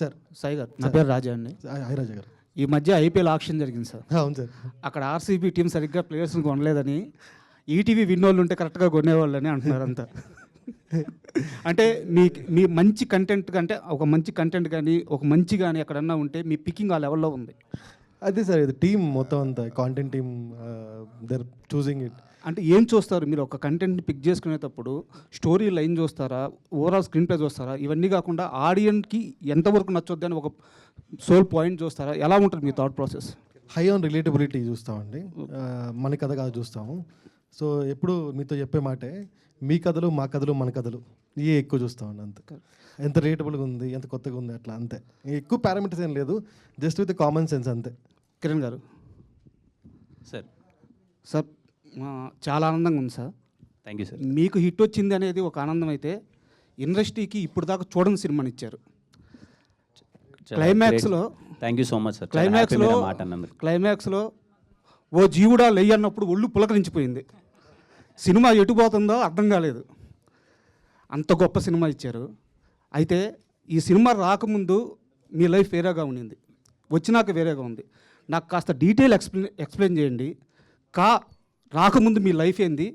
Sir Sai గారు, నా పేరు రాజా అండి. హైరాజా గారు. ఈ మధ్య ఐపీఎల్ ఆక్షన్ జరిగింది సార్. అవును సార్. అక్కడ ఆర్సీబీ టీం సరిగ్గా ప్లేయర్స్ని కొనలేదని ఈటీవీ విన్నోళ్ళు ఉంటే కరెక్ట్గా కొనేవాళ్ళని అంటున్నారు అంతా. అంటే మీ మంచి కంటెంట్ అంటే ఒక మంచి కంటెంట్ కానీ ఒక మంచి కానీ ఎక్కడన్నా ఉంటే మీ పికింగ్ ఆ లెవెల్లో ఉంది. అదే సార్, ఇది టీమ్ మొత్తం అంతా content team, they're choosing it. అంటే ఏం చూస్తారు మీరు ఒక కంటెంట్ని పిక్ చేసుకునేటప్పుడు? స్టోరీ లైన్ చూస్తారా, ఓవరాల్ స్క్రీన్ ప్లే చూస్తారా? ఇవన్నీ కాకుండా ఆడియన్స్కి ఎంతవరకు నచ్చొద్దు అని ఒక సోల్ పాయింట్ చూస్తారా? ఎలా ఉంటుంది మీ thought process? High on relatability చూస్తామండి. మన కథ కాదు చూస్తాము. సో ఎప్పుడు మీతో చెప్పే మాటే, మీ కథలు మా కథలు మన కథలు ఇవే ఎక్కువ చూస్తామండి. అంతే, ఎంత రేటబుల్గా ఉంది, ఎంత కొత్తగా ఉంది, అట్లా అంతే. ఎక్కువ పారామీటర్స్ ఏం లేదు, జస్ట్ విత్ కామన్ సెన్స్ అంతే. కిరణ్ గారు. సార్ చాలా ఆనందంగా ఉంది సార్. Thank you sir. మీకు హిట్ వచ్చింది అనేది ఒక ఆనందం అయితే, ఇండస్ట్రీకి ఇప్పుడు దాకా చూడని సినిమాని ఇచ్చారు. క్లైమాక్స్లో thank you so much sir. క్లైమాక్స్లో ఓ జీవుడా లెయ్యి అన్నప్పుడు ఒళ్ళు పులకరించిపోయింది. సినిమా ఎటు పోతుందో అర్థం కాలేదు. అంత గొప్ప సినిమా ఇచ్చారు. అయితే ఈ సినిమా రాకముందు మీ లైఫ్ వేరేగా ఉండింది, వచ్చినాక వేరేగా ఉంది. నాకు కాస్త డీటెయిల్ ఎక్స్ప్లెయిన్ చేయండి. రాకముందు మీ లైఫ్ ఏంది,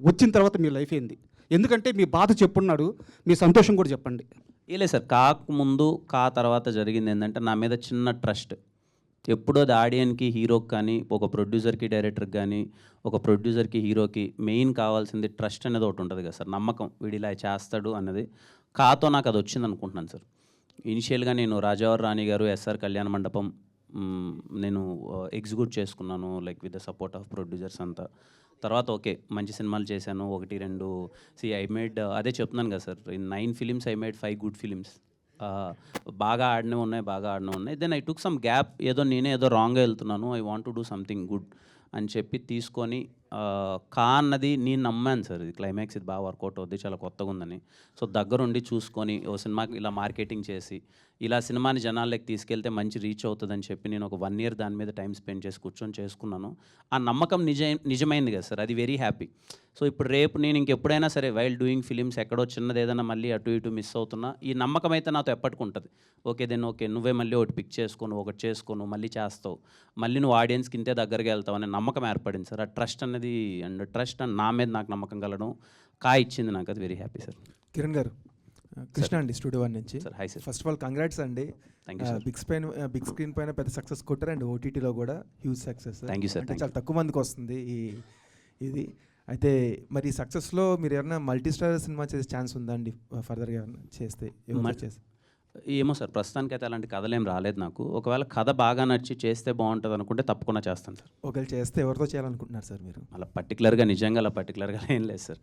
వచ్చిన తర్వాత మీ లైఫ్ ఏంది? ఎందుకంటే మీ బాధ చెప్పున్నాడు, మీ సంతోషం కూడా చెప్పండి. ఏలే సార్, కాకముందు తర్వాత జరిగింది ఏంటంటే, నా మీద చిన్న ట్రస్ట్. ఎప్పుడో అది ఆడియన్కి, హీరోకి కానీ, ఒక ప్రొడ్యూసర్కి, డైరెక్టర్కి కానీ, ఒక ప్రొడ్యూసర్కి, హీరోకి మెయిన్ కావాల్సింది ట్రస్ట్ అనేది ఒకటి ఉంటుంది కదా సార్. నమ్మకం, వీడు ఇలా చేస్తాడు అన్నది. కాతో నాకు అది వచ్చింది అనుకుంటున్నాను సార్. ఇనిషియల్గా నేను రాజావారి రాణి గారు, ఎస్ఆర్ కళ్యాణ మండపం నేను ఎగ్జిక్యూట్ చేసుకున్నాను, like with the support of producers అంతా. తర్వాత ఓకే, మంచి సినిమాలు చేశాను, 1-2 ఐ మేడ్, అదే చెప్తున్నాను కదా sir, in 9 films I made 5 good films. బాగా ఆడినవి ఉన్నాయి. Then I took some gap. నేనే ఏదో రాంగ్గా వెళ్తున్నాను, I want to do something good అని చెప్పి తీసుకొని అన్నది నేను నమ్మాను సార్. ఇది క్లైమాక్స్, ఇది బాగా వర్కౌట్ అవుద్ది, చాలా కొత్తగా ఉందని. సో దగ్గరుండి చూసుకొని ఓ సినిమాకి ఇలా మార్కెటింగ్ చేసి, ఇలా సినిమాని జనాల్లోకి తీసుకెళ్తే మంచి రీచ్ అవుతుందని చెప్పి నేను ఒక 1 ఇయర్ దాని మీద టైం స్పెండ్ చేసి కూర్చొని చేసుకున్నాను. ఆ నమ్మకం నిజమైంది కదా సార్, అది వెరీ హ్యాపీ. సో ఇప్పుడు రేపు నేను ఇంకెప్పుడైనా సరే వైల్ డూయింగ్ ఫిలిమ్స్ ఎక్కడో చిన్నది ఏదైనా మళ్ళీ అటు ఇటు మిస్ అవుతున్నా, ఈ నమ్మకం అయితే నాతో ఎప్పటికుంటుంది. ఓకే నువ్వే మళ్ళీ ఒకటి పిక్ చేసుకోను, ఒకటి చేసుకోను, మళ్ళీ చేస్తావు, మళ్ళీ నువ్వు ఆడియన్స్కి ఇంతే దగ్గరగా వెళ్తావు అనే నమ్మకం ఏర్పడింది సార్. ఆ ట్రస్ట్ అనేది, అండ్ ట్రస్ట్ అండ్ నా మీద నాకు నమ్మకం కలగడం ఇచ్చింది నాకు, అది వెరీ హ్యాపీ సార్. కిరణ్ గారు, కృష్ణ అండి, స్టూడియో 1 నుంచి. Sir hi sir. First of all congrats అండి. Thank you sir. Big screen పైన పెద్ద సక్సెస్ కొట్టారు, అండ్ ఓటీటీలో కూడా huge success. Thank you sir. అంటే చాలా తక్కువ మందికి వస్తుంది ఇది. అయితే మరి ఈ సక్సెస్లో మీరు ఏమైనా మల్టీ స్టార్ సినిమా చేసే ఛాన్స్ ఉందా అండి ఫర్దర్గా ఏమైనా చేస్తే? ఏమో సార్, ప్రస్తుతానికైతే అలాంటి కథలు ఏం రాలేదు నాకు. ఒకవేళ కథ బాగా నచ్చి చేస్తే బాగుంటుంది అనుకుంటే తప్పకుండా చేస్తాను సార్. ఒకవేళ చేస్తే ఎవరితో చేయాలనుకుంటున్నారు సార్ మీరు? నిజంగా అలా పర్టికులర్గా ఏం లేదు సార్.